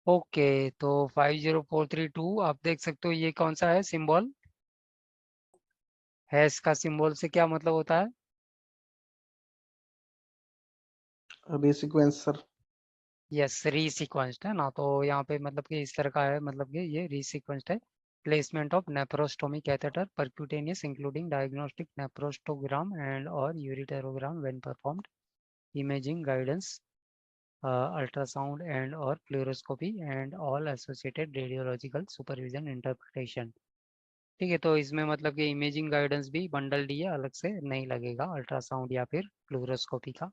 Okay, तो 50432 आप देख सकते हो, ये कौन सा है सिंबल? हैश का सिंबल से क्या मतलब होता है? रीसीक्वेंस सर। यस, रीसीक्वेंस्ड है ना। तो यहाँ पे मतलब कि इस तरह का है, मतलब कि ये रीसीक्वेंस्ड है। Placement of nephrostomy catheter percutaneous including diagnostic nephrostogram and और ureterogram when performed, imaging guidance, ultrasound and और fluoroscopy and all associated radiological supervision interpretation. ठीक है, तो इसमें मतलब कि इमेजिंग गाइडेंस भी बंडल डी है, अलग से नहीं लगेगा अल्ट्रासाउंड या फिर फ्लोरोस्कोपी का।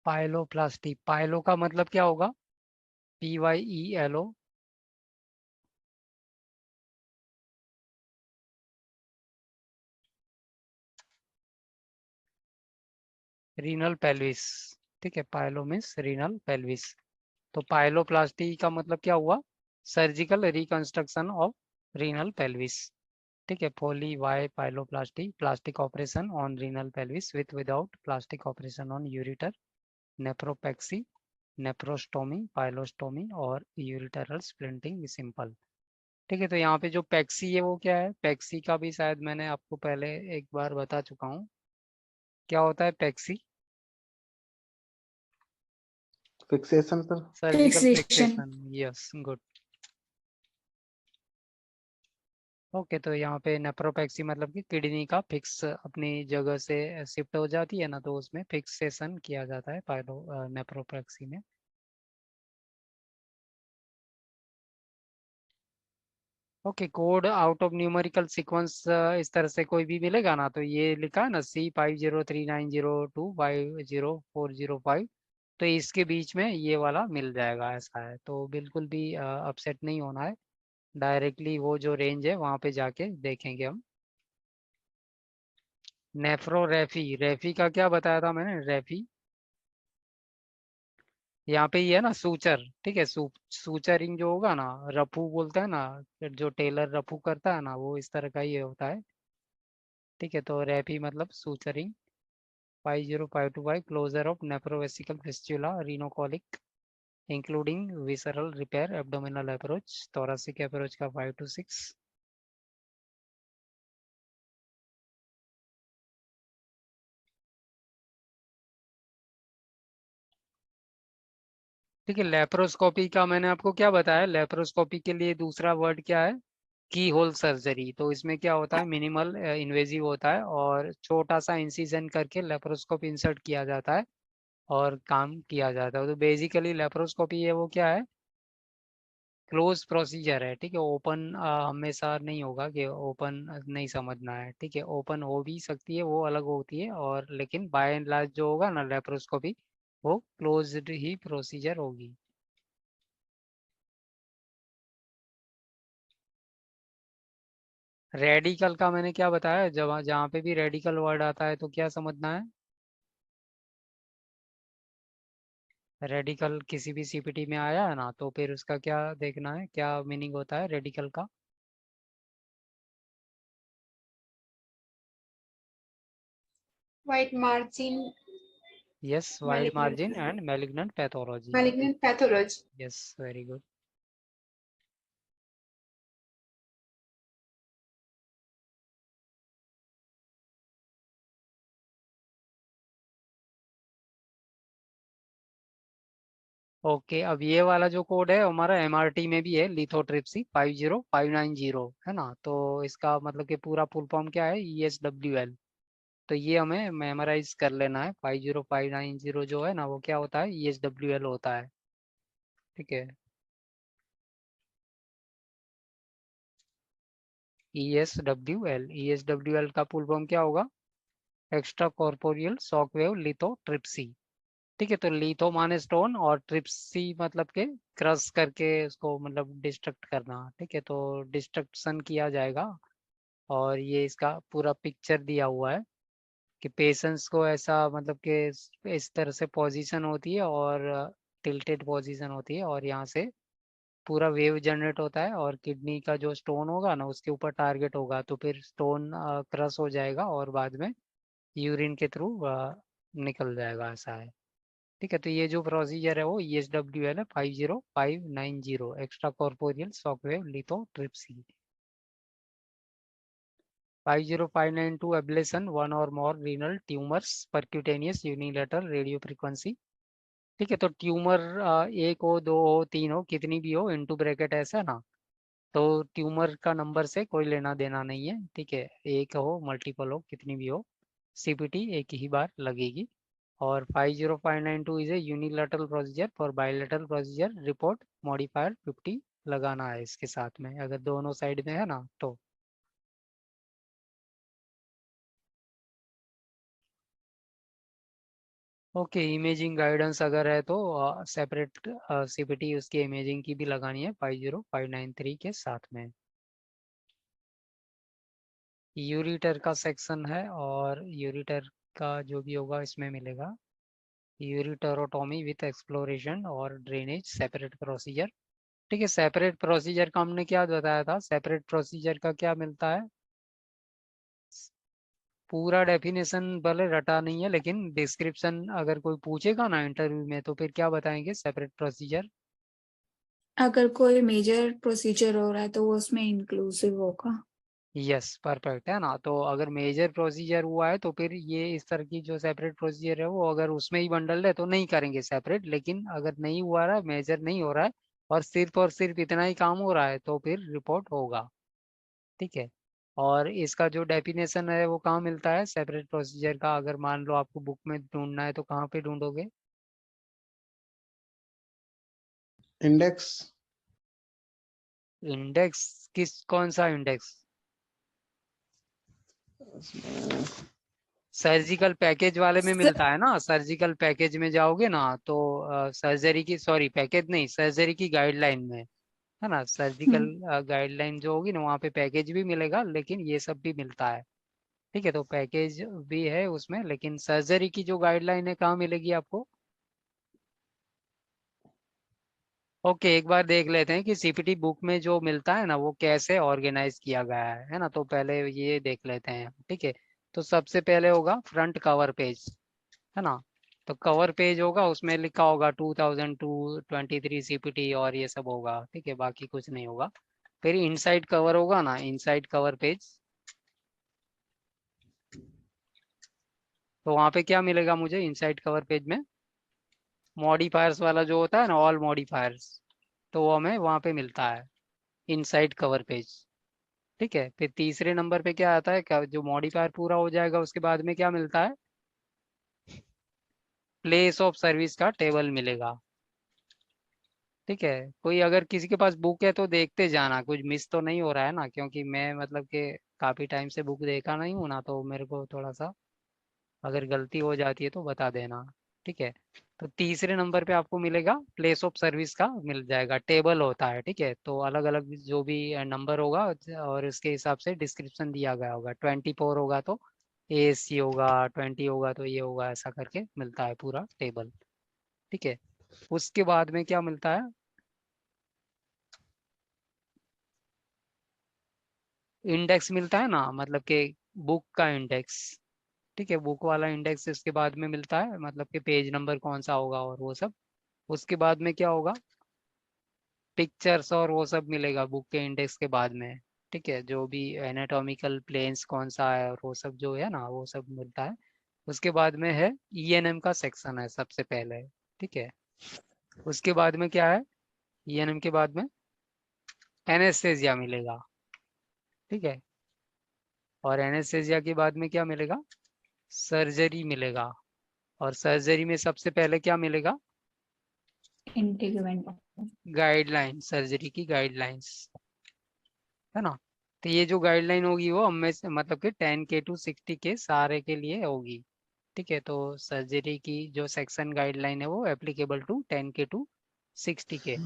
पाइलोप्लास्टी, पाइलो का मतलब क्या होगा? PYELO। Renal pelvis. ठीक है, पाइलो मीन्स रीनल पेल्विस। तो पाइलोप्लास्टी का मतलब क्या हुआ? Surgical reconstruction of renal pelvis. ठीक है, Foley Y pyeloplasty, plastic operation on renal pelvis with without plastic operation on ureter, nephropexy, nephrostomy, pyelostomy और यूरिटरल स्प्लिंटिंग सिंपल। ठीक है, तो यहाँ पे जो पैक्सी है वो क्या है? पैक्सी का भी शायद मैंने आपको पहले एक बार बता चुका हूँ। क्या होता है pexy? Fixation sir. Surgical fixation. Fixation. Yes, good. Okay, तो यहाँ पे नेप्रोपैक्सी मतलब कि किडनी का फिक्स अपनी जगह से शिफ्ट हो जाती है ना, तो उसमें फिक्सेशन किया जाता है पाइलो नेप्रोपैक्सी में। Okay, code out of numerical sequence इस तरह से कोई भी मिलेगा ना, तो ये लिखा है ना C503902504045, तो इसके बीच में ये वाला मिल जाएगा, ऐसा है। तो बिल्कुल भी अपसेट नहीं होना है, डायरेक्टली वो जो रेंज है वहाँ पे जाके देखेंगे हम। नेफ्रो रेफी, रेफी का क्या बताया था मैंने? रेफी यहाँ पे ही है ना, सूचर। ठीक है, सूचरिंग जो होगा ना, रफू बोलते हैं ना, जो टेलर रफू करता है ना, वो इस तरह का ही होता है। ठीक है, तो रेफी मतलब suturing. 50525 closure of nephrovesical fistula renocolic including visceral repair abdominal approach, thoracic approach का 5 to 6। ठीक है, लेप्रोस्कोपी का मैंने आपको क्या बताया? लेप्रोस्कोपी के लिए दूसरा वर्ड क्या है? की होल सर्जरी। तो इसमें क्या होता है? मिनिमल इन्वेजिव होता है और छोटा सा इंसिजन करके लेप्रोस्कोपी इंसर्ट किया जाता है और काम किया जाता है। तो बेसिकली लेप्रोस्कोपी है वो क्या है? क्लोज प्रोसीजर है। ठीक है, ओपन हमेशा नहीं होगा कि ओपन नहीं समझना है। ठीक है, ओपन हो भी सकती है, वो अलग होती है, और लेकिन बाय एंड लार्ज जो होगा ना लेप्रोस्कोपी, वो क्लोज्ड ही प्रोसीजर होगी। रेडिकल का मैंने क्या बताया? जब जहाँ पे भी रेडिकल वर्ड आता है तो क्या समझना है? रेडिकल किसी भी CPT में आया है ना, तो फिर उसका क्या देखना है, क्या मीनिंग होता है रेडिकल का? White margin. Yes, wide margin malignant. And malignant pathology. Malignant pathology. Yes, very good. Okay, अब ये वाला जो कोड है हमारा MRT में भी है, लिथोट्रिप्सी 50590 है ना। तो इसका मतलब कि पूरा फुल फॉर्म क्या है? ESWL। तो ये हमें मेमोराइज कर लेना है। 50590 जो है ना, वो क्या होता है? ESWL होता है। ठीक है, ESWL का फुल फॉर्म क्या होगा? Extra corporeal shockwave lithotripsy. ठीक है, तो लिथो माने स्टोन और ट्रिप्सी मतलब के क्रश करके उसको मतलब डिस्ट्रक्ट करना। ठीक है, तो डिस्ट्रक्शन किया जाएगा। और ये इसका पूरा पिक्चर दिया हुआ है कि पेशेंट्स को ऐसा मतलब कि इस तरह से पोजीशन होती है और टिल्टेड पोजीशन होती है, और यहाँ से पूरा वेव जनरेट होता है और किडनी का जो स्टोन होगा ना उसके ऊपर टारगेट होगा, तो फिर स्टोन क्रश हो जाएगा और बाद में यूरिन के थ्रू निकल जाएगा, ऐसा है। ठीक है, तो ये जो प्रोसीजर है वो ESWL है 50590, extra corporeal shockwave lithotripsy. 50592 ablation one और more renal tumours percutaneous unilateral radio frequency. ठीक है, तो ट्यूमर एक हो, दो हो, तीन हो, कितनी भी हो, इनटू ब्रैकेट ऐसा ना, तो ट्यूमर का नंबर से कोई लेना देना नहीं है। ठीक है, एक हो, मल्टीपल हो, कितनी भी हो, CPT एक ही बार लगेगी। और 50592 is a unilateral procedure for bilateral procedure report modifier 50 लगाना है इसके साथ में, अगर दोनों साइड में है ना तो। ओके, इमेजिंग गाइडेंस अगर है तो सेपरेट CPT उसकी इमेजिंग की भी लगानी है 50593 के साथ में। यूरिटर का सेक्शन है और यूरिटर का जो भी होगा इसमें मिलेगा। यूरिटरोटोमी विथ एक्सप्लोरेशन और ड्रेनेज सेपरेट प्रोसीजर। ठीक है, सेपरेट प्रोसीजर का हमने क्या बताया था, सेपरेट प्रोसीजर का क्या मिलता है, पूरा डेफिनेशन भले रटा नहीं है लेकिन डिस्क्रिप्शन अगर कोई पूछेगा ना इंटरव्यू में तो फिर क्या बताएंगे, सेपरेट प्रोसीजर। अगर कोई मेजर प्रोसीजर हो रहा है तो वो उसमें इंक्लूसिव होगा। यस, परफेक्ट है ना, तो अगर मेजर प्रोसीजर हुआ है तो फिर ये इस तरह की जो सेपरेट प्रोसीजर है वो अगर उसमें ही बंडल है तो नहीं करेंगे सेपरेट, लेकिन अगर नहीं हुआ रहा है, मेजर नहीं हो रहा है और सिर्फ इतना ही काम हो रहा है तो फिर रिपोर्ट होगा। ठीक है, और इसका जो डेफिनेशन है वो कहाँ मिलता है सेपरेट प्रोसीजर का, अगर मान लो आपको बुक में ढूंढना है तो कहाँ पे ढूंढोगे। इंडेक्स। इंडेक्स, कौन सा इंडेक्स, सर्जिकल पैकेज वाले में मिलता है ना, सर्जिकल पैकेज में जाओगे ना तो सर्जरी की, सॉरी पैकेज नहीं, सर्जरी की गाइडलाइन में है ना, सर्जिकल गाइडलाइन जो होगी ना वहाँ पे पैकेज भी मिलेगा लेकिन ये सब भी मिलता है। ठीक है, तो पैकेज भी है उसमें लेकिन सर्जरी की जो गाइडलाइन है कहाँ मिलेगी आपको। ओके, एक बार देख लेते हैं कि CPT बुक में जो मिलता है ना वो कैसे ऑर्गेनाइज किया गया है ना, तो पहले ये देख लेते हैं। ठीक है, तो सबसे पहले होगा फ्रंट कवर पेज, है ना, तो कवर पेज होगा उसमें लिखा होगा 2002-23 CPT और ये सब होगा। ठीक है, बाकी कुछ नहीं होगा। फिर इनसाइड कवर होगा ना, इनसाइड कवर पेज, तो वहाँ पे क्या मिलेगा मुझे इनसाइड कवर पेज में, मॉडिफायर्स वाला जो होता है ना, ऑल मॉडिफायर्स, तो वो हमें वहाँ पे मिलता है इनसाइड कवर पेज। ठीक है, फिर तीसरे नंबर पे क्या आता है, क्या जो मॉडिफायर पूरा हो जाएगा उसके बाद में क्या मिलता है, प्लेस ऑफ सर्विस का टेबल मिलेगा। ठीक है, कोई अगर किसी के पास बुक है तो देखते जाना कुछ मिस तो नहीं हो रहा है ना, क्योंकि मैं मतलब कि काफ़ी टाइम से बुक देखा नहीं हूँ ना, तो मेरे को थोड़ा सा अगर गलती हो जाती है तो बता देना। ठीक है, तो तीसरे नंबर पे आपको मिलेगा प्लेस ऑफ सर्विस का मिल जाएगा, टेबल होता है। ठीक है, तो अलग अलग जो भी नंबर होगा और इसके हिसाब से डिस्क्रिप्शन दिया गया होगा, 24 होगा तो ASC होगा, 20 होगा तो ये होगा, ऐसा करके मिलता है पूरा टेबल। ठीक है, उसके बाद में क्या मिलता है, इंडेक्स मिलता है ना, मतलब कि बुक का इंडेक्स। ठीक है, बुक वाला इंडेक्स इसके बाद में मिलता है, मतलब कि पेज नंबर कौन सा होगा और वो सब। उसके बाद में क्या होगा, पिक्चर्स और वो सब मिलेगा बुक के इंडेक्स के बाद में। ठीक है, जो भी एनाटॉमिकल प्लेन्स कौन सा है और वो सब जो है ना वो सब मिलता है। उसके बाद में है ENM का सेक्शन है सबसे पहले। ठीक है, उसके बाद में क्या है, ENM के बाद में एनेस्थेसिया मिलेगा। ठीक है, और एनेस्थेसिया के बाद में क्या मिलेगा, सर्जरी मिलेगा। और सर्जरी में सबसे पहले क्या मिलेगा, इंटीग्रेंट। गाइडलाइन, सर्जरी की गाइडलाइंस, है ना। तो ये जो गाइडलाइन होगी वो हमें से मतलब कि 10K to 60K सारे के लिए होगी। ठीक है, तो सर्जरी की जो सेक्शन गाइडलाइन है वो applicable to 10K to 60K।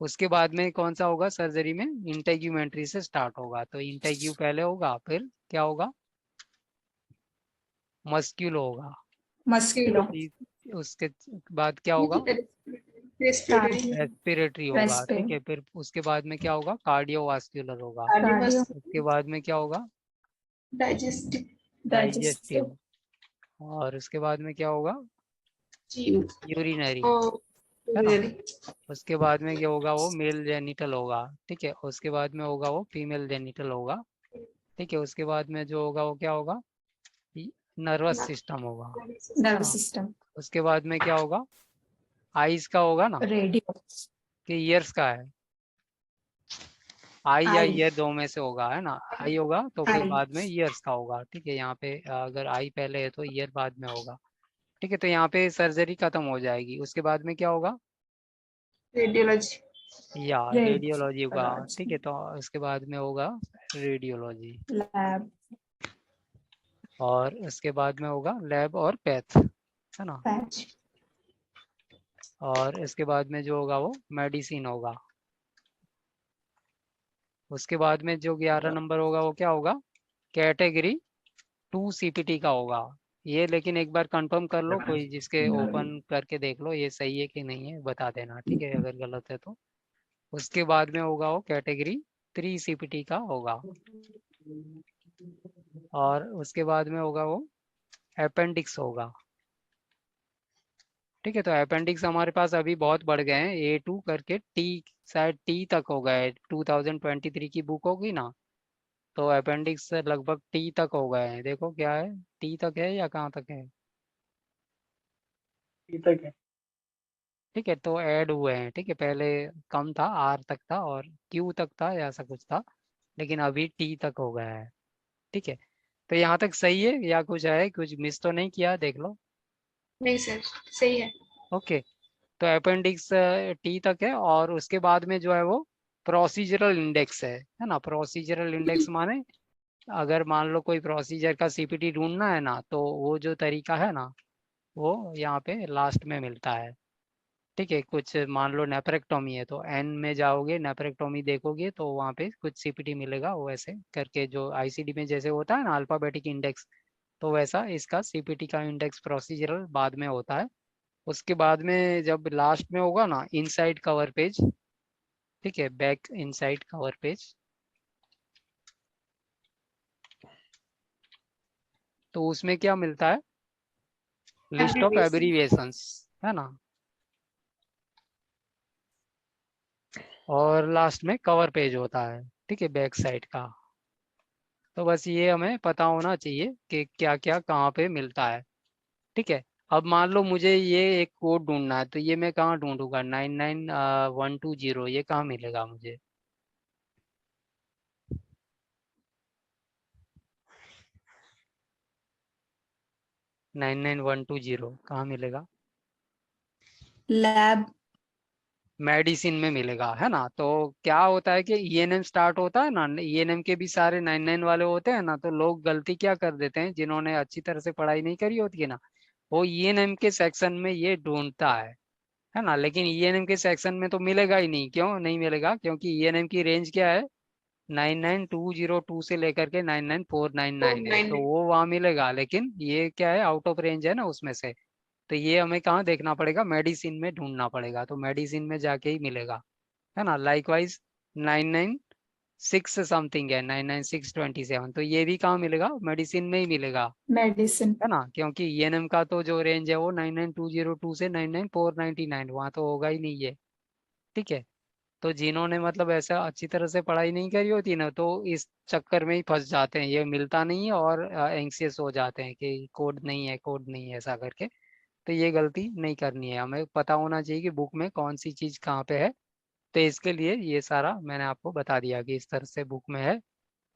उसके बाद में कौन सा होगा, सर्जरी में इंटेग्यूमेंट्री से स्टार्ट होगा, तो इंटेग्यू पहले होगा फिर क्या होगा, मस्क्यूलो होगा। मस्क्यूलो। उसके बाद क्या होगा, Respiratory. रेस्पिरेटरी होगा, Respiratory. ठीक है। फिर उसके बाद में क्या होगा, कार्डियोवास्कुलर होगा। Cardiovascular. उसके बाद में क्या होगा, Digestive. डाइजेस्टिव। और उसके बाद में क्या होगा, G. यूरिनरी, Oh, है ना। urinary. उसके बाद में क्या होगा, वो मेल जेनिटल होगा, ठीक है। उसके बाद में होगा वो फीमेल जेनिटल होगा, ठीक है। उसके बाद में जो होगा वो क्या होगा, नर्वस सिस्टम होगा, है ना। Nervous system. उसके बाद में क्या होगा, आईज का होगा ना, Radio. कि ईयर्स का है, आई या Eye. ईयर दो में से होगा, है ना। आई होगा तो फिर Eye. बाद में ईयर्स का होगा, ठीक है। यहाँ पे अगर आई पहले है तो ईयर बाद में होगा, ठीक है। तो यहाँ पे सर्जरी खत्म हो जाएगी। उसके बाद में क्या होगा, Radiology. या रेडियोलॉजी होगा, Radiology. ठीक है। तो उसके बाद में होगा रेडियोलॉजी, Lab. और उसके बाद में होगा लैब और पैथ, है ना। Patch. और इसके बाद में जो होगा वो मेडिसिन होगा। उसके बाद में जो 11 नंबर होगा वो क्या होगा, कैटेगरी 2 सीपीटी का होगा। ये लेकिन एक बार कंफर्म कर लो, कोई जिसके ओपन करके देख लो ये सही है कि नहीं है, बता देना, ठीक है, अगर गलत है तो। उसके बाद में होगा वो कैटेगरी 3 सीपीटी का होगा। और उसके बाद में होगा वो अपेंडिक्स होगा, ठीक है। तो अपेंडिक्स हमारे पास अभी बहुत बढ़ गए हैं, A2 करके टी, शायद टी तक हो गए। 2023 की बुक होगी ना, तो अपेंडिक्स लगभग टी तक हो गए हैं। देखो क्या है, टी तक है या कहाँ तक है, तक है। ठीक है। तो ऐड हुए हैं, ठीक है। पहले कम था, आर तक था और क्यू तक था, या ऐसा कुछ था, लेकिन अभी टी तक हो गया है, ठीक है। तो यहाँ तक सही है या कुछ है, कुछ मिस तो नहीं किया, देख लो। नहीं सर, सही है। ओके, तो अपेंडिक्स टी तक है। और उसके बाद में जो है वो प्रोसीजरल इंडेक्स है ना। प्रोसीजरल इंडेक्स माने अगर मान लो कोई प्रोसीजर का सीपीटी ढूंढना है ना, तो वो जो तरीका है ना, वो यहाँ पे लास्ट में मिलता है, ठीक है। कुछ मान लो नेफ्रेक्टोमी है तो एन में जाओगे, नेफ्रेक्टोमी देखोगे तो वहाँ पे कुछ सीपीटी मिलेगा, वो ऐसे करके जो आईसीडी में जैसे होता है ना अल्फाबेटिक इंडेक्स, तो वैसा इसका सीपीटी का इंडेक्स प्रोसीजरल बाद में होता है। उसके बाद में जब लास्ट में होगा ना इनसाइड कवर पेज, ठीक है, बैक इनसाइड कवर पेज, तो उसमें क्या मिलता है, लिस्ट ऑफ Abbreviation. एब्रीविएशंस, है ना। और लास्ट में कवर पेज होता है, ठीक है, बैक साइड का। तो बस ये हमें पता होना चाहिए कि क्या क्या कहाँ पे मिलता है, ठीक है। अब मान लो मुझे ये एक कोड ढूंढना है, तो ये मैं कहाँ ढूंढूंगा, 99120, ये कहाँ मिलेगा मुझे, 99120 कहाँ मिलेगा, Lab. मेडिसिन में मिलेगा, है ना। तो क्या होता है कि ईएनएम स्टार्ट होता है ना, ईएनएम के भी सारे 99 वाले होते हैं ना, तो लोग गलती क्या कर देते हैं, जिन्होंने अच्छी तरह से पढ़ाई नहीं करी होती है ना, वो ईएनएम के सेक्शन में ये ढूंढता है ना। लेकिन ईएनएम के सेक्शन में तो मिलेगा ही नहीं, क्यों नहीं मिलेगा, क्योंकि ईएनएम की रेंज क्या है, 99202 से लेकर के 99499 है, तो 499. वो वहाँ मिलेगा। लेकिन ये क्या है, आउट ऑफ रेंज है ना उसमें से, तो ये हमें कहाँ देखना पड़ेगा, मेडिसिन में ढूंढना पड़ेगा, तो मेडिसिन में जाके ही मिलेगा, है ना। लाइकवाइज 996 समथिंग है, 99627, तो ये भी कहाँ मिलेगा, मेडिसिन में ही मिलेगा, Medicine. है ना। क्योंकि ईएनएम का तो जो रेंज है वो 99202 से 99499, वहाँ तो होगा ही नहीं ये, ठीक है। तो जिन्होंने मतलब ऐसा अच्छी तरह से पढ़ाई नहीं करी होती ना, तो इस चक्कर में ही फंस जाते हैं, ये मिलता नहीं है और एंग्सियस हो जाते हैं कि कोड नहीं है, कोड नहीं है, ऐसा करके। तो ये गलती नहीं करनी है, हमें पता होना चाहिए कि बुक में कौन सी चीज़ कहाँ पे है। तो इसके लिए ये सारा मैंने आपको बता दिया कि इस तरह से बुक में है,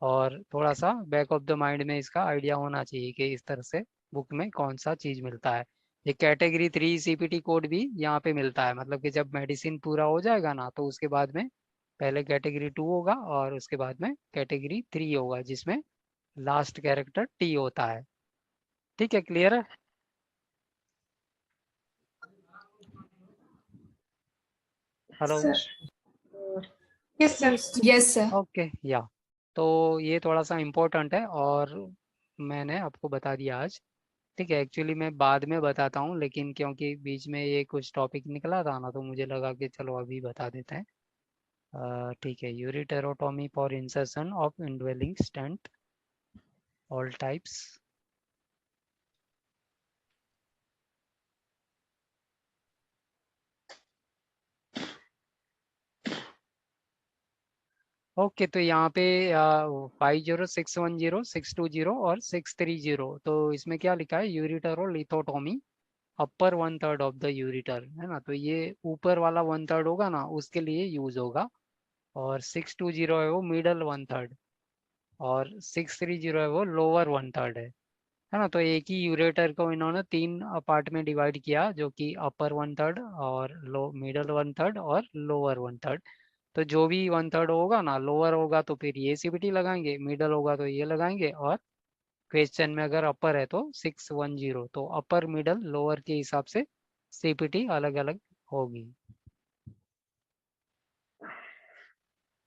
और थोड़ा सा बैक ऑफ द माइंड में इसका आइडिया होना चाहिए कि इस तरह से बुक में कौन सा चीज़ मिलता है। ये कैटेगरी 3 सीपीटी कोड भी यहाँ पे मिलता है, मतलब कि जब मेडिसिन पूरा हो जाएगा ना, तो उसके बाद में पहले कैटेगरी 2 होगा और उसके बाद में कैटेगरी 3 होगा, जिसमें लास्ट कैरेक्टर टी होता है, ठीक है। क्लियर है, hello, Sir. Yes sir. Yes, sir. Okay, या। तो ये थोड़ा सा इम्पोर्टेंट है और मैंने आपको बता दिया आज। ठीक है, एक्चुअली मैं बाद में बताता हूँ, लेकिन क्योंकि बीच में ये कुछ टॉपिक निकला था ना, तो मुझे लगा कि चलो अभी बता देते हैं। ठीक है, ureterotomy for insertion of indwelling stent, all types. Okay, तो यहाँ पे 50, 610, 620 और 630, तो इसमें क्या लिखा है, यूरिटर और लिथोटॉमी अपर 1/3 ऑफ द यूरिटर, है ना। तो ये ऊपर वाला 1/3 होगा ना, उसके लिए यूज होगा। और 620 है वो मिडल 1/3, और 630 है वो लोअर 1/3 है ना। तो एक ही यूरेटर को इन्होंने 3 पार्ट में डिवाइड किया, जो कि अपर 1/3 और लो मिडल 1/3 और लोअर 1/3। तो जो भी 1/3 होगा ना, लोअर होगा तो फिर ये सीपीटी लगाएंगे, मिडल होगा तो ये लगाएंगे, और क्वेश्चन में अगर अपर है तो 610, तो अपर मिडल लोअर के हिसाब से सीपीटी अलग अलग होगी।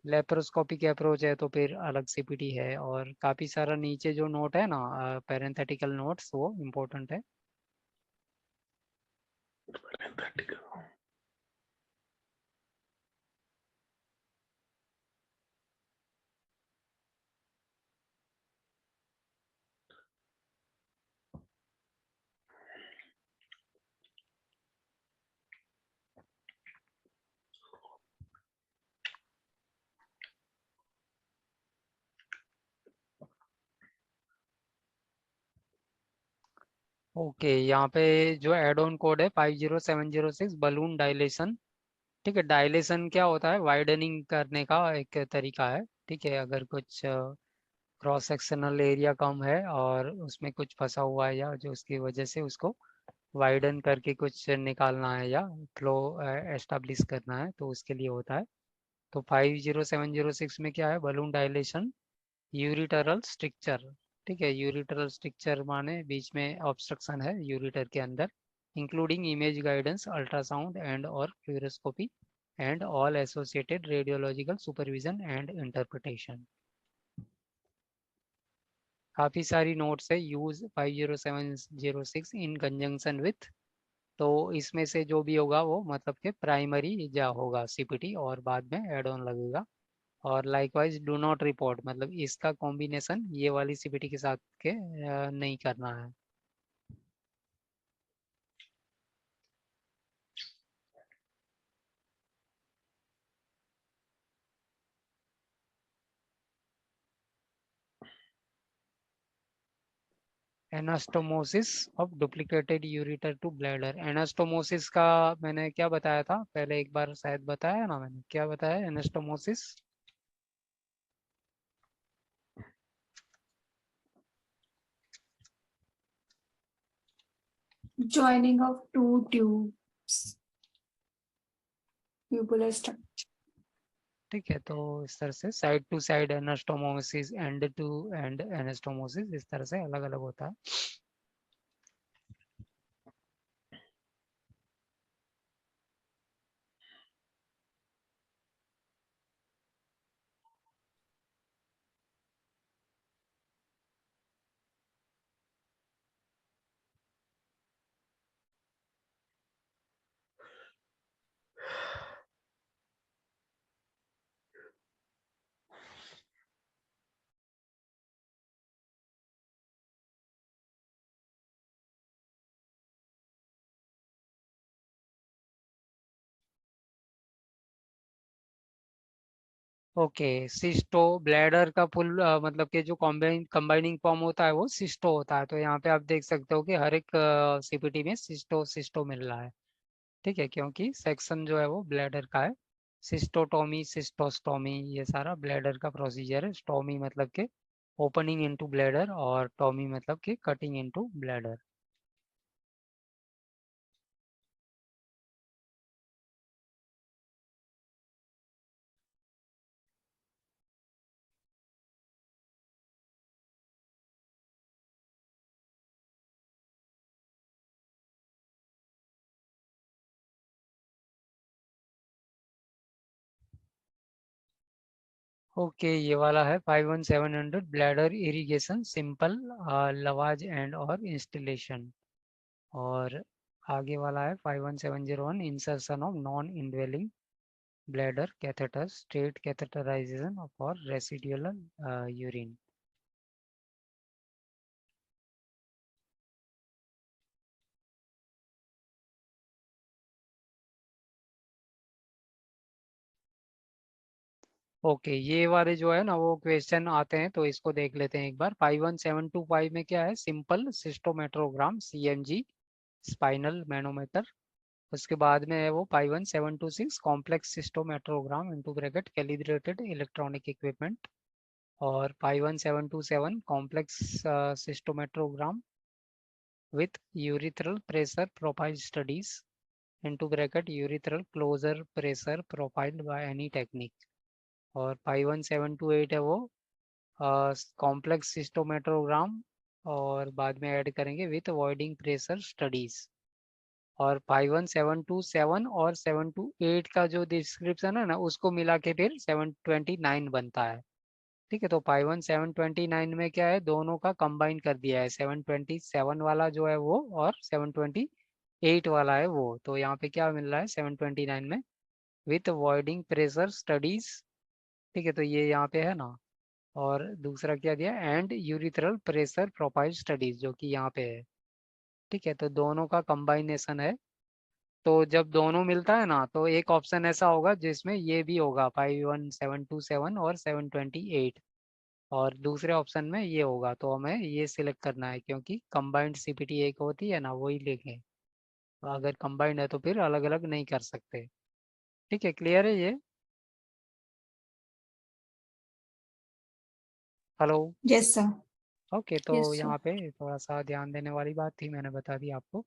लेप्रोस्कोपिक अप्रोच है तो फिर अलग सीपीटी है, और काफी सारा नीचे जो नोट है ना, पैरेंथेटिकल नोट्स, वो इम्पोर्टेंट है। ओके, यहाँ पे जो एड ऑन कोड है 50706, बलून डायलेशन। ठीक है, डायलेशन क्या होता है, वाइडनिंग करने का एक तरीका है। ठीक है, अगर कुछ क्रॉस सेक्शनल एरिया कम है और उसमें कुछ फंसा हुआ है, या जो उसकी वजह से उसको वाइडन करके कुछ निकालना है या फ्लो एस्टाब्लिश करना है, तो उसके लिए होता है। तो 50706 में क्या है, बलून डायलेशन, यूरिटरल स्ट्रक्चर। ठीक है, यूरिटरल स्ट्रक्चर माने बीच में ऑब्स्ट्रक्शन है यूरिटर के अंदर, including image guidance, ultrasound and और fluoroscopy and all associated radiological supervision and interpretation. काफ़ी सारी नोट्स है, यूज 50706 इन कंजंक्शन विथ। तो इसमें से जो भी होगा वो मतलब कि प्राइमरी जा होगा सीपीटी, और बाद में एड ऑन लगेगा। और लाइकवाइज डू नॉट रिपोर्ट, मतलब इसका कॉम्बिनेशन ये वाली सीपीटी के साथ के नहीं करना है। Anastomosis of duplicated ureter to bladder. Anastomosis का मैंने क्या बताया था पहले, एक बार शायद बताया ना मैंने, क्या बताया anastomosis? Joining of two tubes, tubular structure. ठीक है, तो इस तरह से side to side anastomosis, end to end anastomosis, इस तरह से अलग अलग होता है। ओके, सिस्टो ब्लैडर का फुल मतलब कि जो कंबाइनिंग फॉर्म होता है वो सिस्टो होता है। तो यहाँ पे आप देख सकते हो कि हर एक सीपीटी में सिस्टो सिस्टो मिल रहा है। ठीक है, क्योंकि सेक्शन जो है वो ब्लैडर का है। सिस्टोटोमी, सिस्टोस्टोमी, ये सारा ब्लैडर का प्रोसीजर है। स्टोमी मतलब के ओपनिंग इनटू ब्लैडर, और टोमी मतलब कि कटिंग इनटू ब्लैडर। ओके, ये वाला है 51700 bladder irrigation simple lavage and और इंस्टॉलेशन। और आगे वाला है 51701 insertion of non indwelling bladder catheter straight catheterisation for residual urine. Okay, ये वाले जो है ना वो क्वेश्चन आते हैं, तो इसको देख लेते हैं एक बार। 51725 में क्या है, simple cystometrogram CMG spinal manometer. उसके बाद में है वो 51726 complex cystometrogram into bracket calibrated electronic equipment. और 51727 complex cystometrogram with urethral pressure profile studies into bracket urethral closure pressure profile by any technique. और 51728 है वो कॉम्प्लेक्स सिस्टोमेट्रोग्राम, और बाद में ऐड करेंगे विथ वॉइडिंग प्रेशर स्टडीज। और 51727 और 728 का जो डिस्क्रिप्शन है ना उसको मिला के फिर 729 बनता है। ठीक है, तो 51729 में क्या है, दोनों का कंबाइन कर दिया है, 727 वाला जो है वो और 728 वाला है वो। तो यहाँ पे क्या मिल रहा है 729 में, विथ वॉइडिंग प्रेशर स्टडीज। ठीक है, तो ये यहाँ पे है ना। और दूसरा क्या दिया, and urethral pressure profile studies, जो कि यहाँ पे है। ठीक है, तो दोनों का कंबाइनेशन है। तो जब दोनों मिलता है ना तो एक ऑप्शन ऐसा होगा जिसमें ये भी होगा 51727 और 728, और दूसरे ऑप्शन में ये होगा। तो हमें ये सिलेक्ट करना है, क्योंकि कंबाइंड CPT एक होती है ना, वही लेंगे। अगर कंबाइंड है तो फिर अलग अलग नहीं कर सकते। ठीक है, क्लियर है ये? हेलो। Yes sir. ओके, तो यस सर। यहाँ पे थोड़ा सा ध्यान देने वाली बात थी, मैंने बता दी आपको।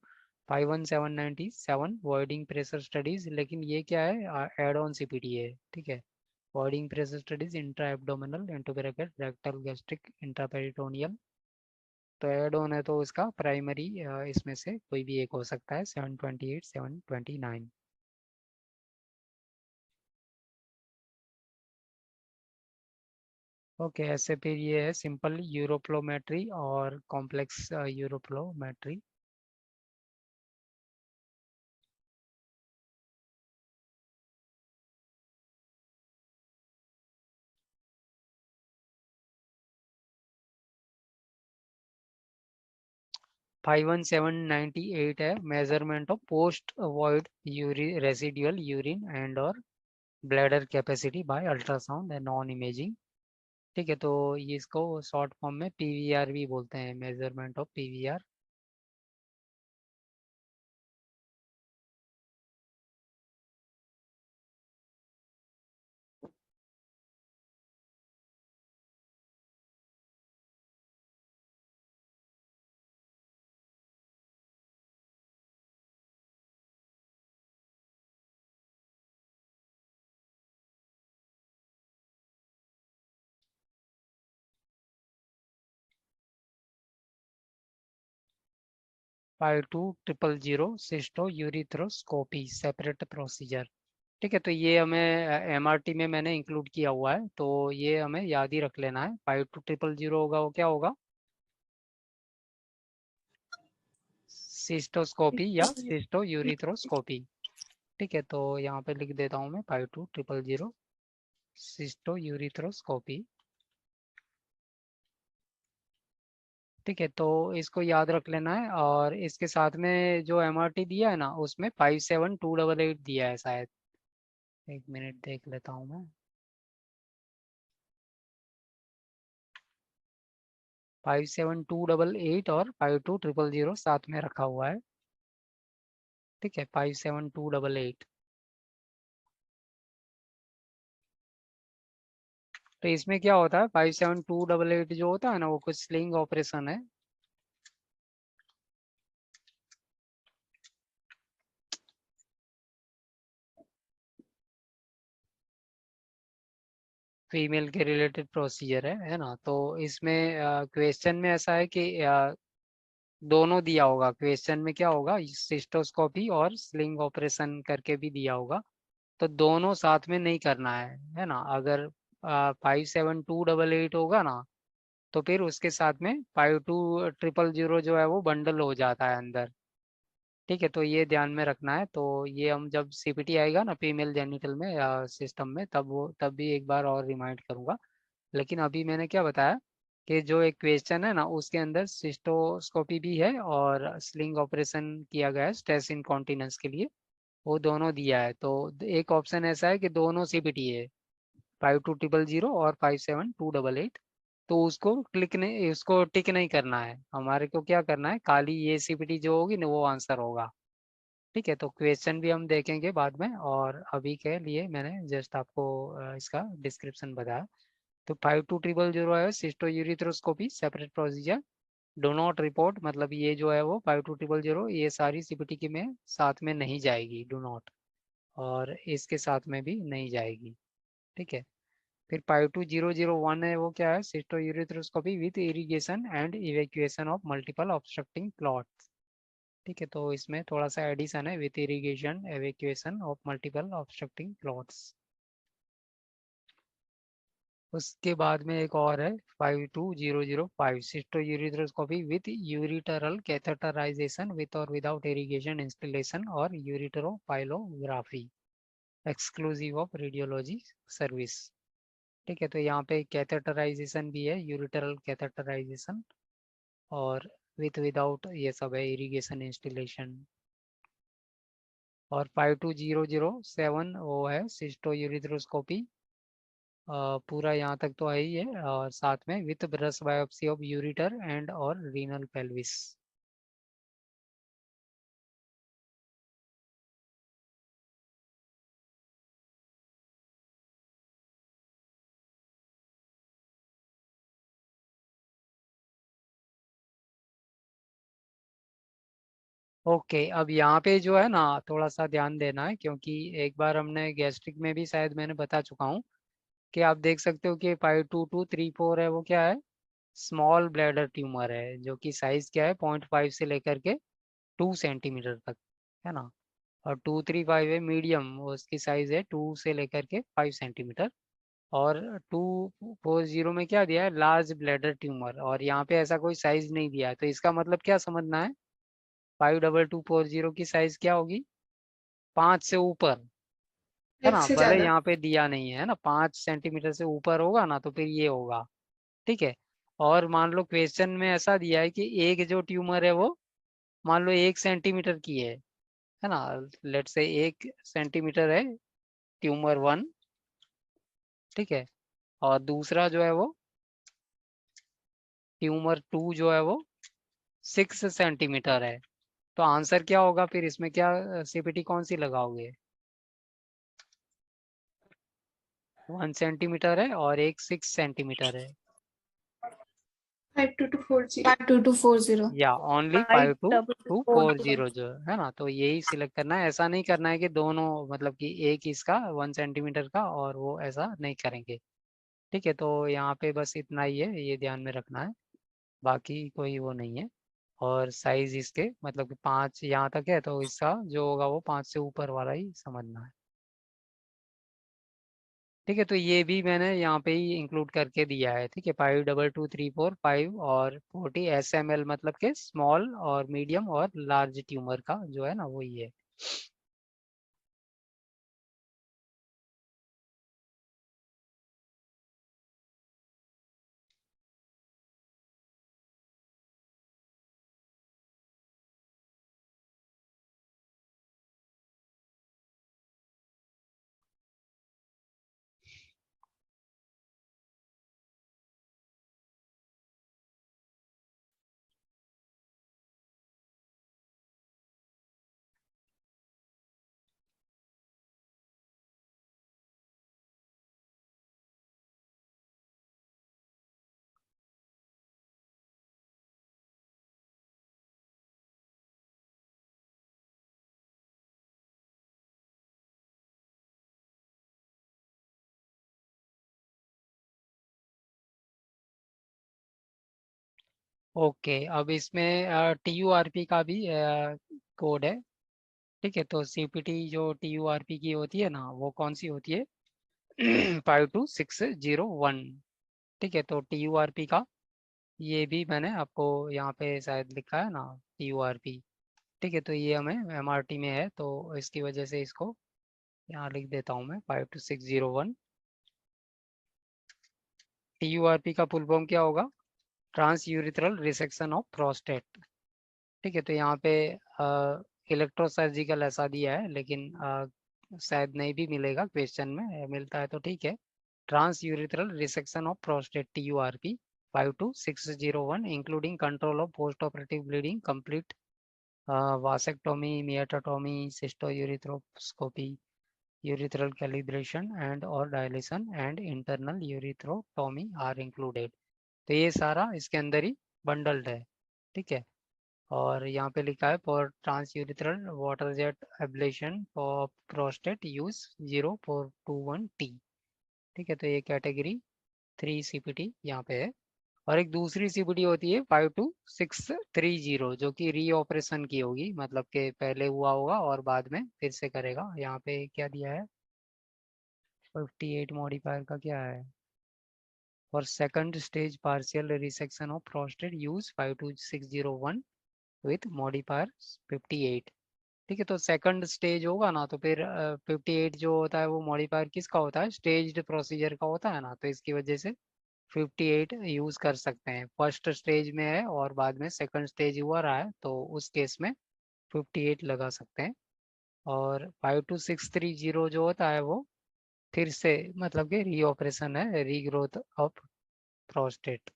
51797 वॉइडिंग प्रेशर स्टडीज, लेकिन ये क्या है, एड ऑन CPT है। ठीक है, voiding pressure studies intra abdominal into bracket rectal gastric intraperitoneal. तो एड ऑन है तो इसका प्राइमरी इसमें से कोई भी एक हो सकता है, 728 729। ओके, ऐसे फिर ये है सिंपल यूरोफ्लोमेट्री और कॉम्प्लेक्स यूरोफ्लोमेट्री। फाइव 51798 है measurement of post void residual urine and और bladder capacity by ultrasound and non imaging. ठीक है, तो ये इसको शॉर्ट फॉर्म में PVR भी बोलते हैं, measurement of PVR। Five 2000 cysto urethroscopy separate procedure. ठीक है, तो ये हमें MRT में मैंने इंक्लूड किया हुआ है, तो ये हमें याद ही रख लेना है। 52000 होगा, वो क्या होगा, सिस्टोस्कोपी या सिस्टो यूरिथ्रोस्कोपी। ठीक है, तो यहाँ पे लिख देता हूँ मैं 52000 सिस्टो यूरिथ्रोस्कोपी। ठीक है, तो इसको याद रख लेना है। और इसके साथ में जो MRT दिया है ना उसमें 57288 दिया है शायद, एक मिनट देख लेता हूँ मैं। 57288 और 52000 साथ में रखा हुआ है। ठीक है, 57288। तो इसमें क्या होता है, 57288 जो होता है ना वो कुछ स्लिंग ऑपरेशन है। फीमेल के रिलेटेड प्रोसीजर है ना। तो इसमें क्वेश्चन में ऐसा है कि दोनों दिया होगा। क्वेश्चन में क्या होगा, सिस्टोस्कोपी और स्लिंग ऑपरेशन करके भी दिया होगा। तो दोनों साथ में नहीं करना है ना। अगर 57288 होगा ना, तो फिर उसके साथ में 52000 जो है वो बंडल हो जाता है अंदर। ठीक है, तो ये ध्यान में रखना है। तो ये हम जब सीपीटी आएगा ना फीमेल जेनिटल में या सिस्टम में, तब भी एक बार और रिमाइंड करूंगा। लेकिन अभी मैंने क्या बताया कि जो एक क्वेश्चन है ना उसके अंदर सिस्टोस्कोपी भी है और स्लिंग ऑपरेशन किया गया है स्ट्रेस इनकॉन्टिनेंस के लिए, वो दोनों दिया है। तो एक ऑप्शन ऐसा है कि दोनों सीपीटी है, 52000 और 57288। तो उसको क्लिक नहीं, उसको टिक नहीं करना है, हमारे को क्या करना है, खाली ये सीपीटी जो होगी ना वो आंसर होगा। ठीक है, तो क्वेश्चन भी हम देखेंगे बाद में, और अभी के लिए मैंने जस्ट आपको इसका डिस्क्रिप्शन बताया। तो 52000 है cysto urethroscopy separate procedure, do not report, मतलब ये जो है वो 52000 ये सारी सीपीटी की में साथ में नहीं जाएगी, डो नॉट, और इसके साथ में भी नहीं जाएगी। ठीक है, फिर 52001 है, वो क्या है, cysto urethroscopy with irrigation and evacuation of multiple obstructing clots. ठीक है, तो इसमें थोड़ा सा एडिशन है, with irrigation evacuation of multiple obstructing clots. उसके बाद में एक और है 52005 cysto urethroscopy with ureteral catheterisation with और विदाउट इरिगेशन इंस्टॉलेशन और ureteropyelography exclusive of radiology service. ठीक है, तो यहाँ पे कैथेटराइजेशन भी है, यूरिटरल कैथेटराइजेशन, और विथ विदाउट ये सब है, इरिगेशन इंस्टॉलेशन। और 52007 वो है सिस्टो यूरिथ्रोस्कोपी, पूरा यहाँ तक तो है ही है, और साथ में with brush biopsy of ureter and और रीनल पेल्विस। ओके, अब यहाँ पे जो है ना थोड़ा सा ध्यान देना है, क्योंकि एक बार हमने गैस्ट्रिक में भी शायद मैंने बता चुका हूँ कि आप देख सकते हो कि 52234 है, वो क्या है, स्मॉल ब्लैडर ट्यूमर है, जो कि साइज क्या है 0.5 से लेकर के 2 सेंटीमीटर तक, है ना। और 235 है मीडियम, उसकी साइज है 2 से लेकर के 5 सेंटीमीटर। और 240 में क्या दिया है, लार्ज ब्लैडर ट्यूमर, और यहाँ पे ऐसा कोई साइज नहीं दिया है। तो इसका मतलब क्या समझना है, 52240 की साइज क्या होगी, 5 से ऊपर, है एक ना, से भले ज्यादा। यहाँ पे दिया नहीं है ना, 5 सेंटीमीटर से ऊपर होगा ना तो फिर ये होगा। ठीक है, और मान लो क्वेश्चन में ऐसा दिया है कि एक जो ट्यूमर है वो मान लो 1 सेंटीमीटर की है ना, लेट से 1 सेंटीमीटर है ट्यूमर 1। ठीक है, और दूसरा जो है वो ट्यूमर 2 जो है वो 6 सेंटीमीटर है। तो आंसर क्या होगा फिर, इसमें क्या सीपीटी कौन सी लगाओगे, 1 सेंटीमीटर है और एक 6 सेंटीमीटर है, 52240। 52240. या ओनली 52240 52240 जो है ना, तो यही सिलेक्ट करना है। ऐसा नहीं करना है कि दोनों, मतलब कि एक इसका 1 सेंटीमीटर का और वो, ऐसा नहीं करेंगे। ठीक है, तो यहाँ पे बस इतना ही है, ये ध्यान में रखना है, बाकी कोई वो नहीं है। और साइज इसके मतलब कि 5 यहाँ तक है, तो इसका जो होगा वो 5 से ऊपर वाला ही समझना है। ठीक है, तो ये भी मैंने यहाँ पे ही इंक्लूड करके दिया है। ठीक है, 52234 और 40 SML, मतलब के स्मॉल और मीडियम और लार्ज ट्यूमर का जो है ना वही है। ओके, अब इसमें TURP का भी कोड है। ठीक है, तो CPT जो TURP की होती है ना वो कौन सी होती है, 52601। ठीक है, तो TURP का ये भी मैंने आपको यहाँ पे शायद लिखा है ना, TURP। ठीक है, तो ये हमें MRT में है, तो इसकी वजह से इसको यहाँ लिख देता हूँ मैं 52601। TURP का फुल फॉर्म क्या होगा? Trans urethral resection of prostate. ठीक है, तो यहाँ पे इलेक्ट्रोसर्जिकल ऐसा दिया है, लेकिन शायद नहीं भी मिलेगा क्वेश्चन में, मिलता है तो ठीक है। Trans urethral resection of prostate TURP 52601 including control of post operative bleeding, complete vasectomy, meatotomy, cystourethroscopy, urethral calibration and or dilation and internal urethrotomy are included। तो ये सारा इसके अंदर ही बंडल्ड है। ठीक है, और यहाँ पे लिखा है for transurethral water jet ablation for prostate use 0421T। ठीक है, तो ये कैटेगरी 3 CPT यहाँ पे है। और एक दूसरी CPT होती है 52630 जो कि रीऑपरेशन की होगी, मतलब कि पहले हुआ होगा और बाद में फिर से करेगा। यहाँ पे क्या दिया है? 58 मॉडिफायर का क्या है? For second stage partial resection of prostate use 52601 with modifier 58। ठीक है, तो सेकंड स्टेज होगा ना, तो फिर 58 जो होता है वो मॉडिफायर किसका होता है? स्टेज्ड प्रोसीजर का होता है ना, तो इसकी वजह से 58 यूज कर सकते हैं। फर्स्ट स्टेज में है और बाद में सेकंड स्टेज हुआ रहा है, तो उस केस में 58 लगा सकते हैं। और 52630 जो होता है वो फिर से मतलब कि रीऑपरेशन है, रीग्रोथ ऑफ प्रोस्टेट।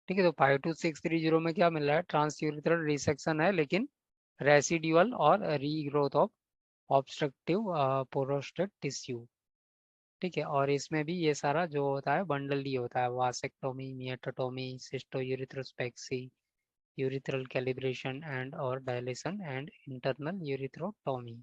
ठीक है, तो 52630 में क्या मिल रहा है? ट्रांसयूरिथ्रल रिसेक्शन है, लेकिन रेसिड्यूअल और regrowth of obstructive prostate tissue. ठीक है, और इसमें भी ये सारा जो होता है बंडल ही होता है, वासेक्टोमी, मियाटोटोमी, सिस्टोयूरिथ्रोस्पेक्सी, यूरिथ्रल कैलिब्रेशन एंड और डायलेशन एंड इंटरनल यूरिथ्रोटोमी।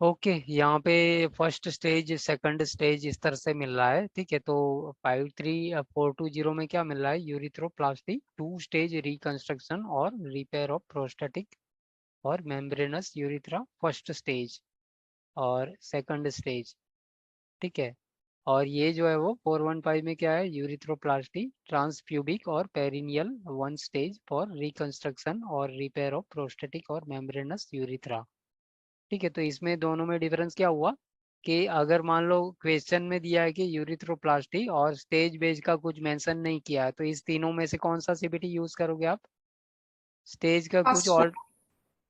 ओके, यहाँ पे फर्स्ट स्टेज सेकंड स्टेज इस तरह से मिल रहा है। ठीक है, तो 53420 में क्या मिल रहा है? यूरिथ्रोप्लास्टी 2 स्टेज रिकंस्ट्रक्शन और रिपेयर ऑफ प्रोस्टेटिक और मेम्ब्रेनस यूरिथ्रा फर्स्ट स्टेज और सेकंड स्टेज। ठीक है, और ये जो है वो 415 में क्या है? यूरिथ्रोप्लास्टी ट्रांसप्यूबिक और पेरिनियल 1 स्टेज फॉर रिकंस्ट्रक्शन और रिपेयर ऑफ प्रोस्टेटिक और मेम्ब्रेनस यूरिथ्रा। ठीक है, तो इसमें दोनों में डिफरेंस क्या हुआ कि अगर मान लो क्वेश्चन में दिया है कि यूरिथ्रोप्लास्टी और स्टेज बेज का कुछ मेंशन नहीं किया है, तो इस तीनों में से कौन सा CPT यूज करोगे आप? स्टेज का कुछ फर्स्ट और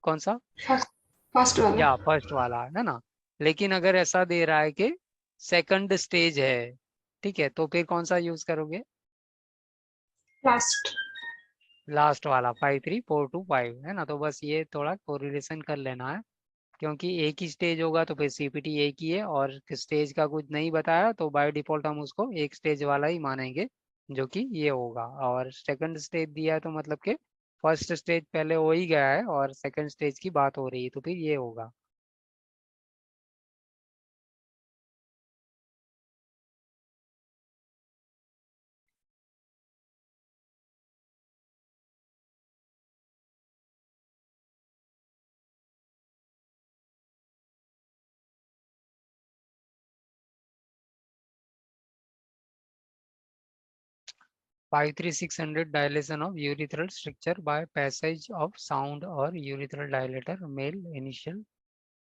कौन सा? फर्स्ट वाला या फर्स्ट वाला है ना। लेकिन अगर ऐसा दे रहा है कि सेकंड स्टेज है, ठीक है, तो फिर कौन सा यूज करोगे? लास्ट लास्ट वाला 53425 है ना। तो बस ये थोड़ा कोरिलेशन कर लेना है, क्योंकि एक ही स्टेज होगा तो फिर CPT एक ही है, और स्टेज का कुछ नहीं बताया तो बाय डिफॉल्ट हम उसको एक स्टेज वाला ही मानेंगे, जो कि ये होगा। और सेकंड स्टेज दिया है तो मतलब कि फर्स्ट स्टेज पहले हो ही गया है और सेकंड स्टेज की बात हो रही है, तो फिर ये होगा। $53600 dilation of urethral structure bye passage of sound और यूरिथ्रल डायलेटर मेल इनिशियल,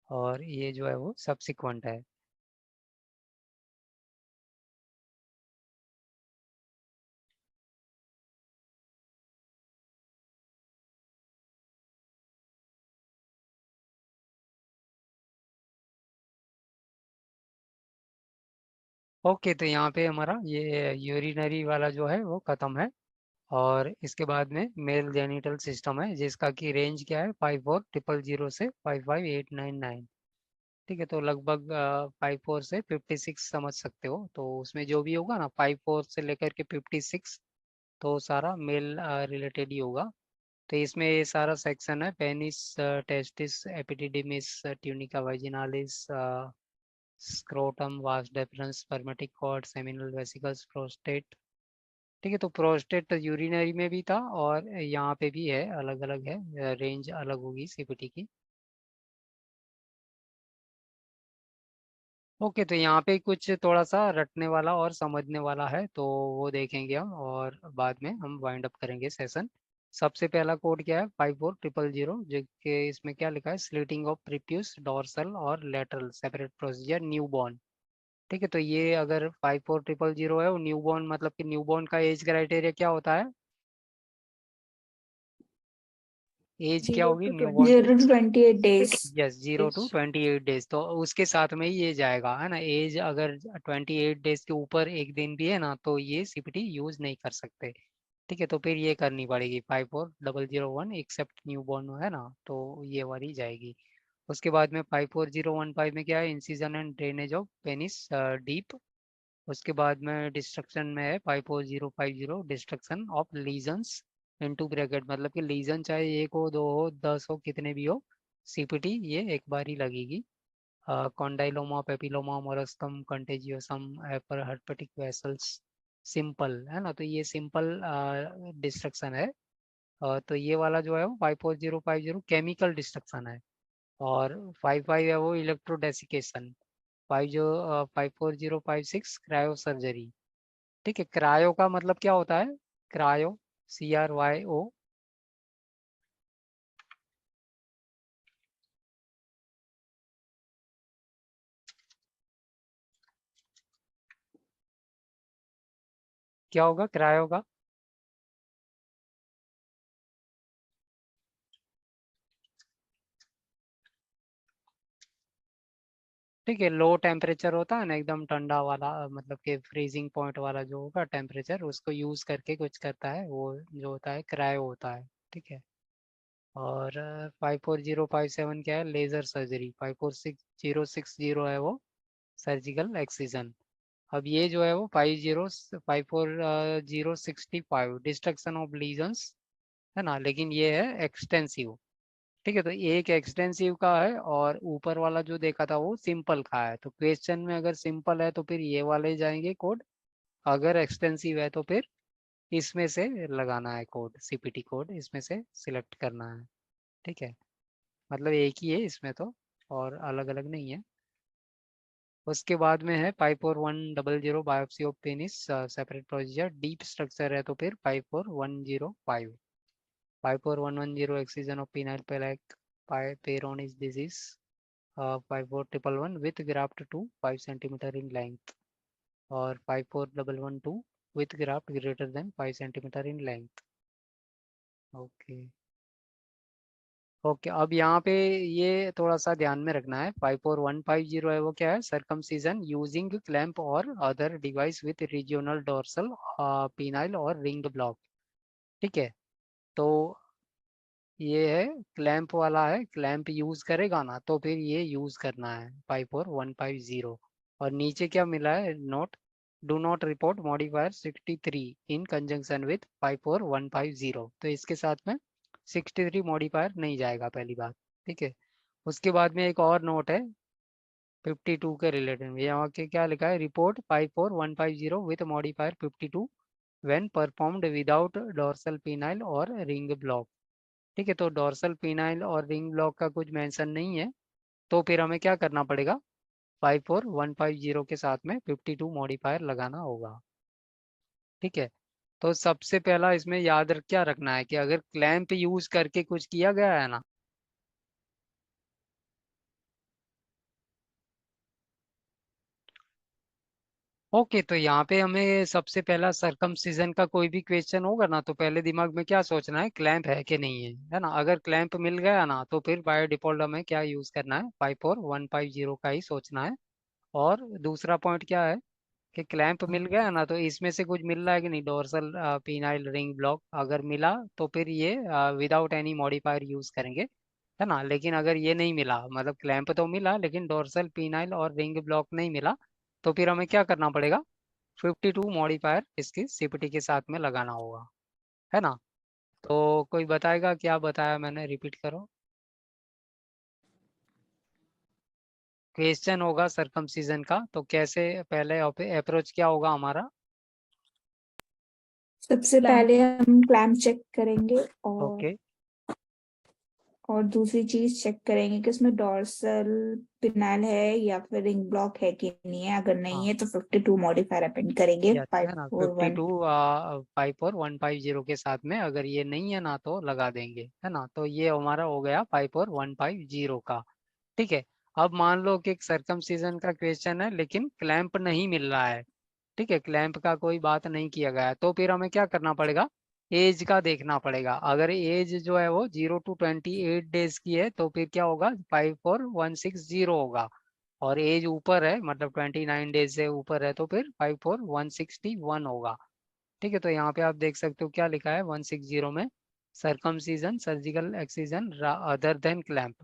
और ये जो है वो सब्सिक्वेंट है। ओके, तो यहाँ पे हमारा ये यूरिनरी वाला जो है वो खत्म है, और इसके बाद में मेल जेनिटल सिस्टम है, जिसका की रेंज क्या है? 54000 से 55899। ठीक है, तो लगभग 54 से 56 समझ सकते हो। तो उसमें जो भी होगा ना 54 से लेकर के 56, तो सारा मेल रिलेटेड ही होगा। तो इसमें ये सारा सेक्शन है, penis, testis, epididymis, tunica vaginalis, scrotum, vas deferens, spermatic cord, seminal vesicles, prostate. ठीक है, तो प्रोस्टेट यूरिनरी में भी था और यहाँ पे भी है, अलग अलग है, रेंज अलग होगी सीपीटी की। ओके, तो यहाँ पे कुछ थोड़ा सा रटने वाला और समझने वाला है, तो वो देखेंगे हम और बाद में हम वाइंड अप करेंगे सेशन। सबसे पहला कोड क्या है? 54000, जो कि इसमें क्या लिखा है? स्लिटिंग ऑफ प्रीप्यूस, डॉर्सल और lateral separate procedure, new born. ठीक है, तो ये अगर 54000 है, वो न्यू बॉर्न मतलब कि न्यू बॉर्न का एज क्राइटेरिया क्या होता है? एज क्या होगी new born? 0 to 28 days. Yes, 0 to 28 days, तो उसके साथ में ही ये जाएगा, है ना। एज अगर 28 डेज के ऊपर एक दिन भी है ना, तो ये सीपीटी यूज नहीं कर सकते। ठीक है, तो फिर ये करनी पड़ेगी 54001 एक्सेप्ट न्यू बॉर्न, है ना, तो ये वाली जाएगी। उसके बाद में 54015 में क्या है? Incision and drainage of penis deep. उसके बाद में डिस्ट्रक्शन में है 54050, destruction of lesions into bracket, मतलब कि लीजन चाहे 1 हो, 2 हो, 10 हो, कितने भी हो, सीपीटी ये एक बार ही लगेगी। कॉन्डाइलोमा, पेपिलोमा, मोलस्कम, कंटेजियोसम, एपर हर्पेटिक वेसल्स, सिंपल, है ना, तो ये सिंपल डिस्ट्रक्शन है। तो ये वाला जो है वो 54050 केमिकल डिस्ट्रक्शन है। और 55 है वो इलेक्ट्रोडेसिकेशन। 54056 क्रायो सर्जरी। ठीक है, क्रायो का मतलब क्या होता है? Cryo, CRYO। क्या होगा क्रायो का? ठीक है, लो टेम्परेचर होता है ना, एकदम ठंडा वाला, मतलब कि फ्रीजिंग पॉइंट वाला जो होगा टेम्परेचर, उसको यूज करके कुछ करता है, वो जो होता है क्रायो होता है। ठीक है। और 54057 क्या है? Laser surgery. 546 है वो सर्जिकल एक्सीजन। अब ये जो है वो 54065 डिस्ट्रक्शन ऑफ लीजन्स, है ना, लेकिन ये है एक्सटेंसिव। ठीक है, तो एक एक्सटेंसिव का है और ऊपर वाला जो देखा था वो सिंपल का है। तो क्वेश्चन में अगर सिंपल है तो फिर ये वाले जाएंगे कोड, अगर एक्सटेंसिव है तो फिर इसमें से लगाना है कोड, सीपीटी कोड इसमें से सिलेक्ट करना है। ठीक है, मतलब एक ही है इसमें तो, और अलग अलग नहीं है। उसके बाद में है 54100 biopsy of penis separate procedure, deep structure है तो फिर 54105। 54110 excision of penile plaque Peyronie's disease. 54111 with graft to 5 centimetre in length. और 54112 with graft greater than 5 centimetre in length. Okay. Okay, अब यहाँ पे ये थोड़ा सा ध्यान में रखना है। 54150 है वो क्या है? सरकमसीजन यूजिंग क्लैंप और other device with regional dorsal penile और रिंग ब्लॉक। ठीक है, तो ये है क्लैंप वाला है, क्लैंप यूज करेगा ना तो फिर ये यूज करना है 54150। और नीचे क्या मिला है? Note, do not report modifier 63 in conjunction with 54150, तो इसके साथ में 63 मॉडिफायर नहीं जाएगा, पहली बात। ठीक है, उसके बाद में एक और नोट है 52 के रिलेटेड में, यहाँ के क्या लिखा है? Report 54150 with modifier 52 when performed without dorsal penile और रिंग ब्लॉक। ठीक है, तो डोर्सल पिनाइल और रिंग ब्लॉक का कुछ मेंशन नहीं है, तो फिर हमें क्या करना पड़ेगा? 54150 के साथ में 52 मॉडिफायर लगाना होगा। ठीक है, तो सबसे पहला इसमें याद क्या रखना है कि अगर क्लैंप यूज करके कुछ किया गया है ना, ओके, तो यहाँ पे हमें सबसे पहला सरकमसिजन का कोई भी क्वेश्चन होगा ना, तो पहले दिमाग में क्या सोचना है? क्लैंप है कि नहीं है ना। अगर क्लैंप मिल गया ना तो फिर बाय डिफॉल्ट हमें क्या यूज करना है? 54150 का ही सोचना है। और दूसरा पॉइंट क्या है कि क्लैंप मिल गया ना तो इसमें से कुछ मिल रहा है कि नहीं? डोर्सल पिनाइल रिंग ब्लॉक अगर मिला तो फिर ये विदाउट एनी मॉडिफायर यूज करेंगे। है ना। लेकिन अगर ये नहीं मिला, मतलब क्लैंप तो मिला लेकिन डोर्सल पीनाइल और रिंग ब्लॉक नहीं मिला, तो फिर हमें क्या करना पड़ेगा, 52 मॉडिफायर इसकी सीपीटी के साथ में लगाना होगा, है ना। तो कोई बताएगा क्या बताया मैंने, रिपीट करो। क्वेश्चन होगा सरकमसीजन का, तो कैसे पहले अप्रोच क्या होगा हमारा। सबसे पहले हम क्लैम्प चेक करेंगे ओके, और दूसरी चीज चेक करेंगे कि उसमें डॉर्सल पिनाइल है या फिर रिंग ब्लॉक है कि नहीं है। अगर नहीं हाँ है तो 52 मॉडिफायर अपेंड करेंगे यस, है ना, 541। 52 54150 के साथ में, अगर ये नहीं है ना तो लगा देंगे, है ना। तो ये हमारा हो गया 54150 का। ठीक है। अब मान लो कि सरकमसीजन का क्वेश्चन है लेकिन क्लैंप नहीं मिल रहा है, ठीक है, क्लैंप का कोई बात नहीं किया गया है, तो फिर हमें क्या करना पड़ेगा, एज का देखना पड़ेगा। अगर एज जो है वो 0 to 28 डेज की है तो फिर क्या होगा, 54160 होगा। और एज ऊपर है, मतलब 29 डेज से ऊपर है, तो फिर 54161 होगा। ठीक है। तो यहाँ पे आप देख सकते हो क्या लिखा है 160 में, circumcision surgical excision other than clamp,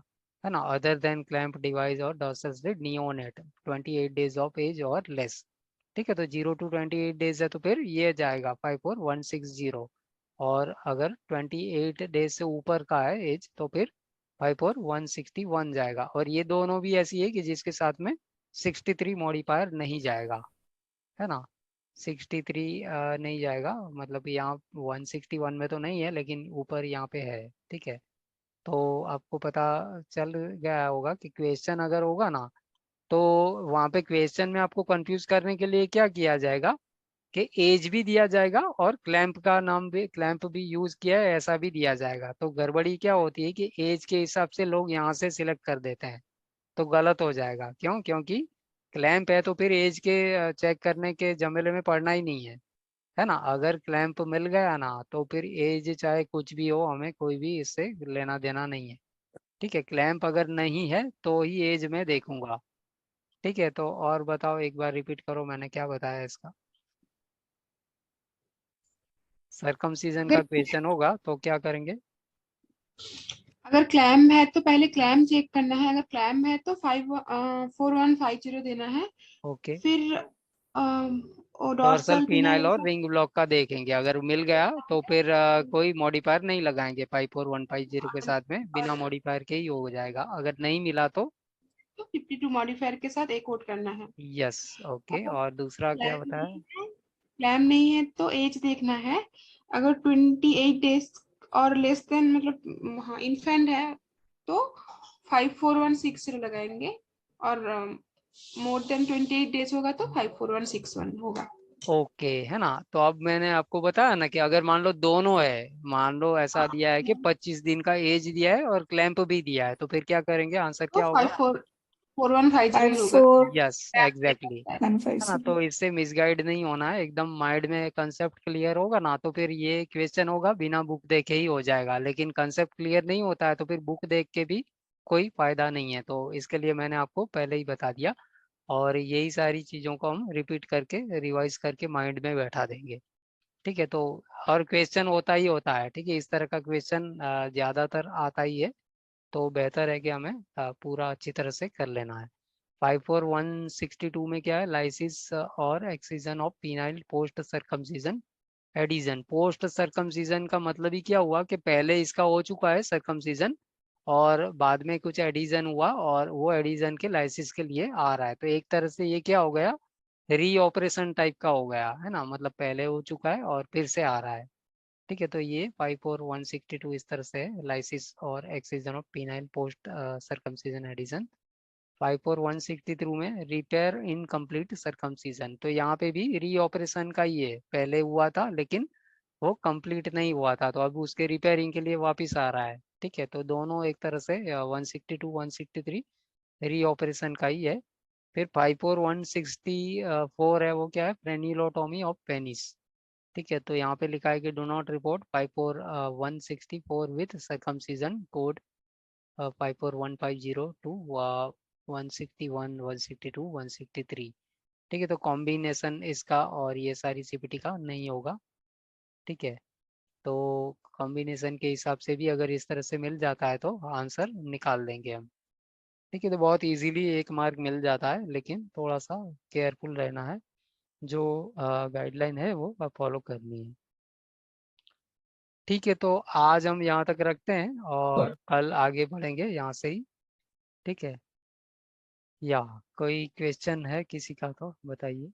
है ना, अदर देन क्लैंप डिवाइस और dorsal slit neonate 28 days of age और लेस। ठीक है। तो 0 to 28 डेज है तो फिर ये जाएगा 54160। और अगर 28 डेज से ऊपर का है एज तो फिर 54161 जाएगा। और ये दोनों भी ऐसी है कि जिसके साथ में 63 मॉडिफायर नहीं जाएगा, है ना। 63 नहीं जाएगा, मतलब यहाँ 161 में तो नहीं है लेकिन ऊपर यहाँ पे है। ठीक है। तो आपको पता चल गया होगा कि क्वेश्चन अगर होगा ना, तो वहाँ पे क्वेश्चन में आपको कंफ्यूज करने के लिए क्या किया जाएगा कि एज भी दिया जाएगा और क्लैंप का नाम भी, क्लैंप भी यूज किया है ऐसा भी दिया जाएगा। तो गड़बड़ी क्या होती है कि एज के हिसाब से लोग यहाँ से सिलेक्ट कर देते हैं, तो गलत हो जाएगा। क्यों? क्योंकि क्लैंप है तो फिर एज के चेक करने के झमेले में पड़ना ही नहीं है ना। अगर क्लैंप मिल गया ना तो फिर एज चाहे कुछ भी हो, हमें कोई भी इससे लेना देना नहीं है। ठीक है। क्लैंप अगर नहीं है तो ही एज में देखूंगा। ठीक है। तो और बताओ, एक बार रिपीट करो मैंने क्या बताया इसका। सरकमसीजन का अगर क्वेश्चन होगा तो क्या करेंगे। अगर क्लैम है तो पहले क्लैम चेक करना है। अगर क्लैम है तो 4150 देना है। ओके, फिर डोर्सल डॉर्सल पीनाइल पिनाइल और का रिंग ब्लॉक का देखेंगे, अगर मिल गया तो फिर कोई मॉडिफायर नहीं लगाएंगे, 54150 के साथ में बिना और मॉडिफायर के ही हो जाएगा। अगर नहीं मिला तो 52 मॉडिफायर के साथ एक कोट करना है। यस। ओके, अगर और दूसरा क्या क्लैम बताया। नहीं है, क्लैम नहीं है तो एज देखना है। अगर 28 डेज और लेस देन, मतलब हाँ इन्फेंट है, तो 54160 लगाएंगे। और मोर देन 28 डेज होगा तो 54161 होगा। ओके, है ना। तो अब मैंने आपको बताया ना कि अगर मान लो दोनों है, मान लो ऐसा दिया है कि 25 दिन का एज दिया है और क्लैंप भी दिया है, तो फिर क्या करेंगे, आंसर तो क्या होगा। 54150 ही होगा। 54 यस, एग्जैक्टली, है ना। 150। तो इससे मिसगाइड नहीं होना है, एकदम माइंड में कंसेप्ट क्लियर होगा ना तो फिर ये क्वेश्चन होगा बिना बुक देखे ही हो जाएगा। लेकिन कंसेप्ट क्लियर नहीं होता है तो फिर बुक देख के भी कोई फायदा नहीं है, तो इसके लिए मैंने आपको पहले ही बता दिया। और यही सारी चीज़ों को हम रिपीट करके रिवाइज करके माइंड में बैठा देंगे। ठीक है। तो और क्वेश्चन होता ही होता है, ठीक है, इस तरह का क्वेश्चन ज़्यादातर आता ही है। तो बेहतर है कि हमें पूरा अच्छी तरह से कर लेना है। 54162 में क्या है, लाइसिस और excision of penile post circumcision adhesion. Post circumcision का मतलब ही क्या हुआ कि पहले इसका हो चुका है सरकमसीजन और बाद में कुछ एडिजन हुआ और वो एडिजन के लाइसिस के लिए आ रहा है। तो एक तरह से ये क्या हो गया, री ऑपरेशन टाइप का हो गया, है ना, मतलब पहले हो चुका है और फिर से आ रहा है। ठीक है। तो ये 54162 इस तरह से है, लाइसिस और excision of penile post circumcision एडिजन। 54163 में रिपेयर इन कंप्लीट सरकमसीजन, तो यहाँ पे भी री ऑपरेशन का ही है, पहले हुआ था लेकिन वो कंप्लीट नहीं हुआ था, तो अब उसके रिपेयरिंग के लिए वापस आ रहा है। ठीक है। तो दोनों एक तरह से 162 163 री ऑपरेशन का ही है। फिर 54164 है, वो क्या है, फ्रेनिलोटोमी ऑफ पेनिस। ठीक है। तो यहाँ पे लिखा है कि do not report 54164 with circumcision code 54150 to 161 162 163। ठीक है। तो कॉम्बिनेशन इसका और ये सारी सीपीटी का नहीं होगा। ठीक है। तो कॉम्बिनेशन के हिसाब से भी अगर इस तरह से मिल जाता है तो आंसर निकाल देंगे हम। ठीक है, तो बहुत इजीली 1 मार्क मिल जाता है, लेकिन थोड़ा सा केयरफुल रहना है, जो गाइडलाइन है वो फॉलो करनी है। ठीक है, तो आज हम यहाँ तक रखते हैं और कल आगे बढ़ेंगे यहाँ से ही। ठीक है, या कोई क्वेश्चन है किसी का तो बताइए।